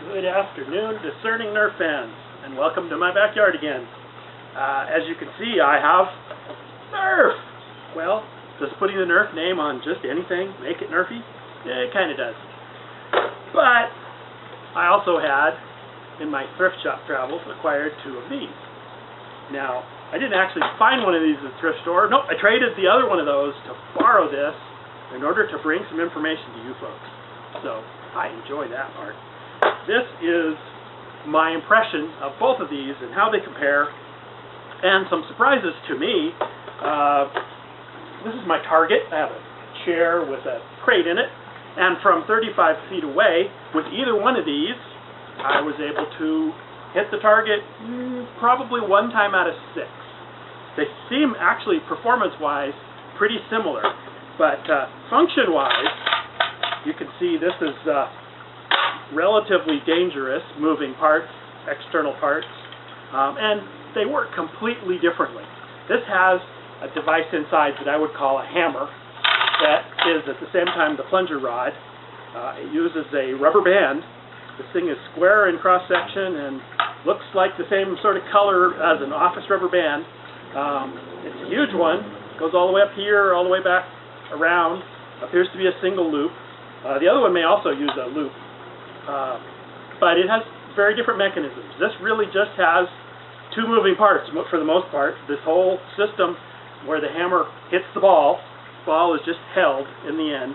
Good afternoon, discerning Nerf fans, and welcome to my backyard again. As you can see, I have Nerf. Well, does putting the Nerf name on just anything make it Nerfy? Yeah, it kind of does. But I also had, in my thrift shop travels, acquired 2 of these. Now, I didn't actually find one of these at the thrift store. Nope, I traded the other one of those to borrow this in order to bring some information to you folks. So, I enjoy that part. This is my impression of both of these and how they compare, and some surprises to me. This is my target. I have a chair with a crate in it, and from 35 feet away, with either one of these, I was able to hit the target probably 1 time out of 6. They seem actually, performance-wise, pretty similar, but function-wise, you can see this is relatively dangerous, moving parts, external parts, and they work completely differently. This has a device inside that I would call a hammer that is at the same time the plunger rod. It uses a rubber band. This thing is square in cross-section and looks like the same sort of color as an office rubber band. It's a huge one. Goes all the way up here, all the way back around. Appears to be a single loop. The other one may also use a loop. But it has very different mechanisms. This really just has 2 moving parts for the most part. This whole system where the hammer hits the ball is just held in the end.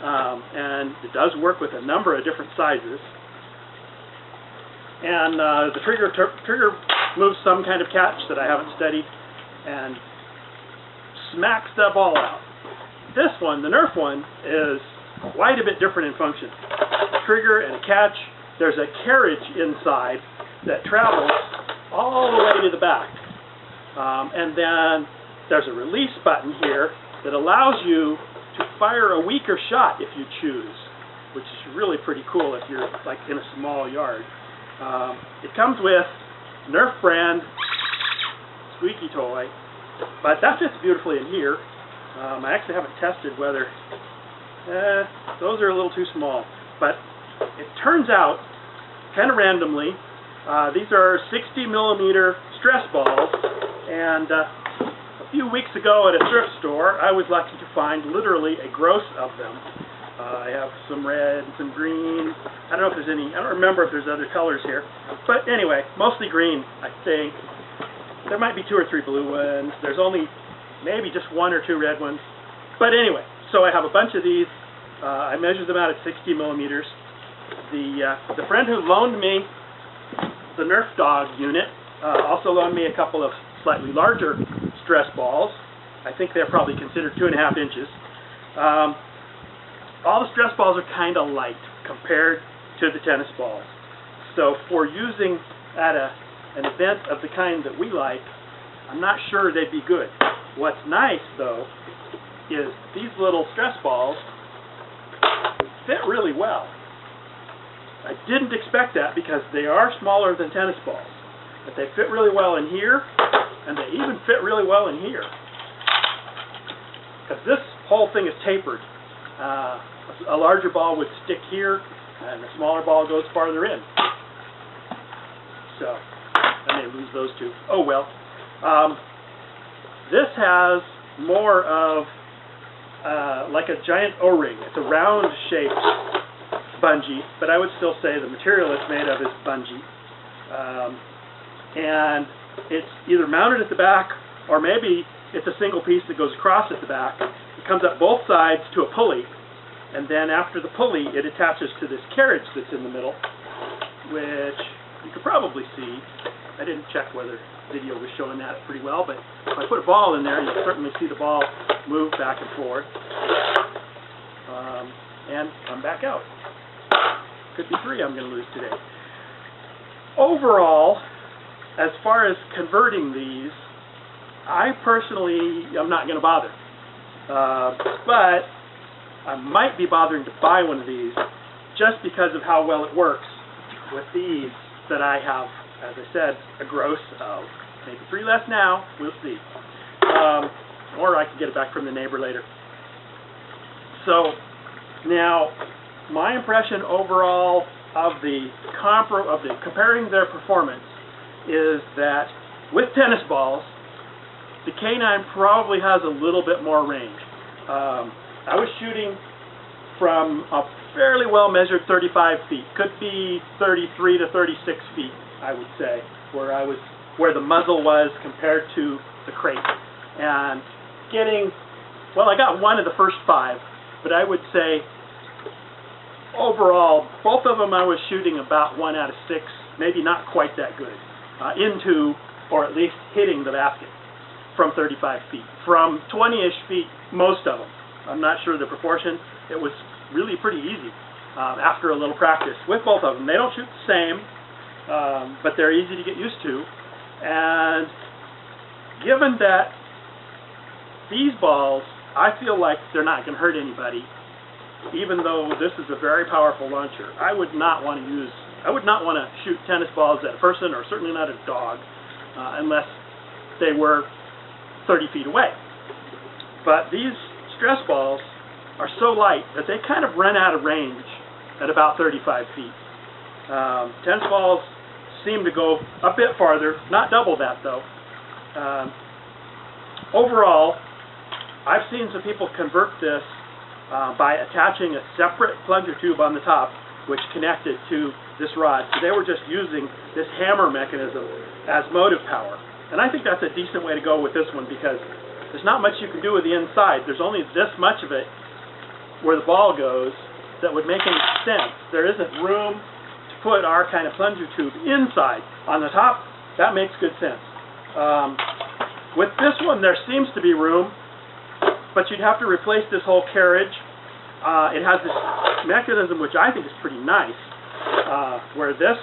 And it does work with a number of different sizes. And the trigger moves some kind of catch that I haven't studied and smacks that ball out. This one, the Nerf one, is quite a bit different in function. A trigger and a catch. There's a carriage inside that travels all the way to the back. And then there's a release button here that allows you to fire a weaker shot if you choose, which is really pretty cool if you're like in a small yard. It comes with Nerf brand squeaky toy, but that fits beautifully in here. I actually haven't tested whether those are a little too small, but it turns out, kind of randomly, these are 60mm stress balls, and a few weeks ago at a thrift store, I was lucky to find literally a gross of them. I have some red and some green. I don't know if there's any, I don't remember if there's other colors here, but anyway, mostly green, I think. There might be 2 or 3 blue ones. There's only maybe just 1 or 2 red ones. But anyway, so I have a bunch of these. I measured them out at 60mm. The friend who loaned me the Nerf dog unit also loaned me a couple of slightly larger stress balls. I think they're probably considered 2.5 inches. All the stress balls are kind of light compared to the tennis balls. So for using at an event of the kind that we like, I'm not sure they'd be good. What's nice, though, is these little stress balls fit really well. I didn't expect that because they are smaller than tennis balls. But they fit really well in here, and they even fit really well in here. Because this whole thing is tapered. A larger ball would stick here, and a smaller ball goes farther in. So, I may lose those 2. Oh well. This has more of like a giant O-ring. It's a round-shaped bungee, but I would still say the material it's made of is bungee. And it's either mounted at the back, or maybe it's a single piece that goes across at the back. It comes up both sides to a pulley, and then after the pulley, it attaches to this carriage that's in the middle, which you could probably see. I didn't check whether video was showing that pretty well, but if I put a ball in there, you'll certainly see the ball move back and forth and come back out. Could be 3 I'm going to lose today. Overall, as far as converting these, I personally am not going to bother. But I might be bothering to buy one of these just because of how well it works with these that I have, as I said, a gross of. Maybe 3 less now, we'll see. Or I can get it back from the neighbor later. So, now, my impression overall, of the comparing their performance is that with tennis balls, the Kannon probably has a little bit more range. I was shooting from a fairly well measured 35 feet, could be 33 to 36 feet, I would say, where the muzzle was compared to the crate. And I got one of the first 5, but I would say overall, both of them I was shooting about 1 out of 6, maybe not quite that good, into, or at least hitting the basket from 35 feet. From 20-ish feet, most of them. I'm not sure the proportion. It was really pretty easy after a little practice with both of them. They don't shoot the same, but they're easy to get used to. And given that these balls, I feel like they're not going to hurt anybody, even though this is a very powerful launcher. I would not want to shoot tennis balls at a person, or certainly not a dog, unless they were 30 feet away. But these stress balls are so light that they kind of run out of range at about 35 feet. Tennis balls seem to go a bit farther, not double that though. Overall, I've seen some people convert this by attaching a separate plunger tube on the top, which connected to this rod. So they were just using this hammer mechanism as motive power. And I think that's a decent way to go with this one, because there's not much you can do with the inside. There's only this much of it where the ball goes that would make any sense. There isn't room to put our kind of plunger tube inside. On the top, that makes good sense. With this one, there seems to be room, but you'd have to replace this whole carriage. It has this mechanism, which I think is pretty nice, where this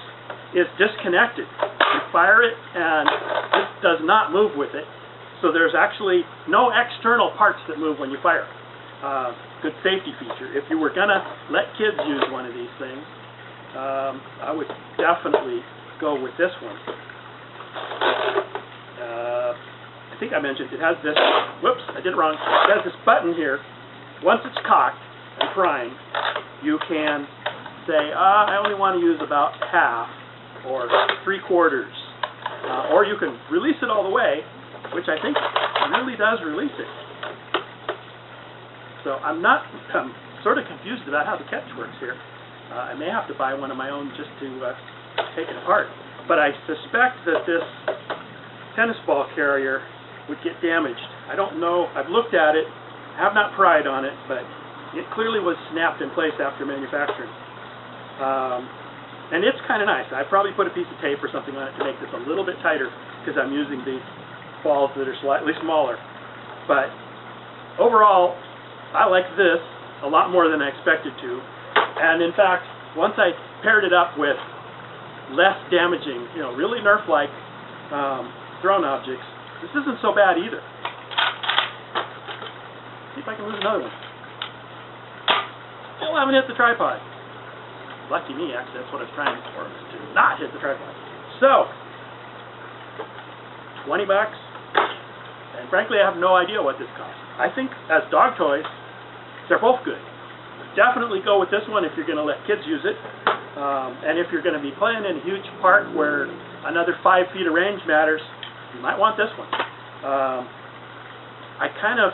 is disconnected. You fire it, and this does not move with it. So there's actually no external parts that move when you fire. Good safety feature. If you were going to let kids use one of these things, I would definitely go with this one. I think I mentioned it has this, whoops, I did it wrong. It has this button here. Once it's cocked and primed, you can say, I only want to use about half or 3/4. Or you can release it all the way, which I think really does release it. So I'm sort of confused about how the catch works here. I may have to buy one of my own just to take it apart. But I suspect that this tennis ball carrier would get damaged. I don't know. I've looked at it. I have not pried on it, but it clearly was snapped in place after manufacturing. And it's kind of nice. I'd probably put a piece of tape or something on it to make this a little bit tighter, because I'm using these balls that are slightly smaller. But overall, I like this a lot more than I expected to. And in fact, once I paired it up with less damaging, really Nerf-like thrown objects, this isn't so bad either. See if I can lose another one. Still haven't hit the tripod. Lucky me, actually, that's what I was trying for, is to not hit the tripod. So, 20 bucks, and frankly, I have no idea what this costs. I think as dog toys, they're both good. Definitely go with this one if you're going to let kids use it, and if you're going to be playing in a huge park where another 5 feet of range matters, you might want this one. I kind of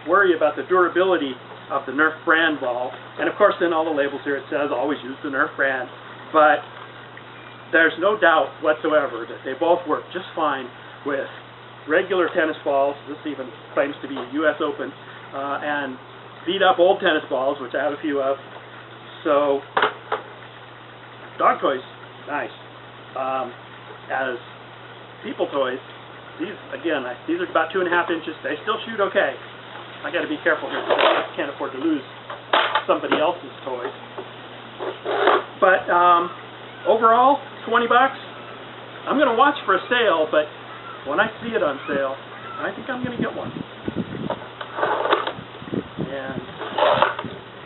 worry about the durability of the Nerf brand ball, and of course in all the labels here it says always use the Nerf brand, but there's no doubt whatsoever that they both work just fine with regular tennis balls. This even claims to be a US Open, and beat up old tennis balls, which I have a few of. So dog toys, nice. As people toys, these are about 2.5 inches. They still shoot okay. I got to be careful here because I can't afford to lose somebody else's toys. But overall, 20 bucks. I'm going to watch for a sale, but when I see it on sale, I think I'm going to get one. And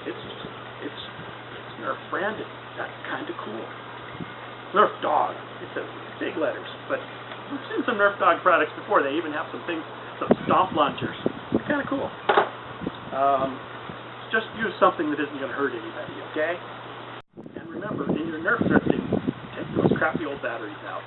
it's Nerf branded. That's kind of cool. Nerf dog. It says big letters, but we've seen some Nerf dog products before. They even have some stomp launchers. It's kind of cool. Just use something that isn't going to hurt anybody, okay? And remember, in your Nerf drifting, take those crappy old batteries out.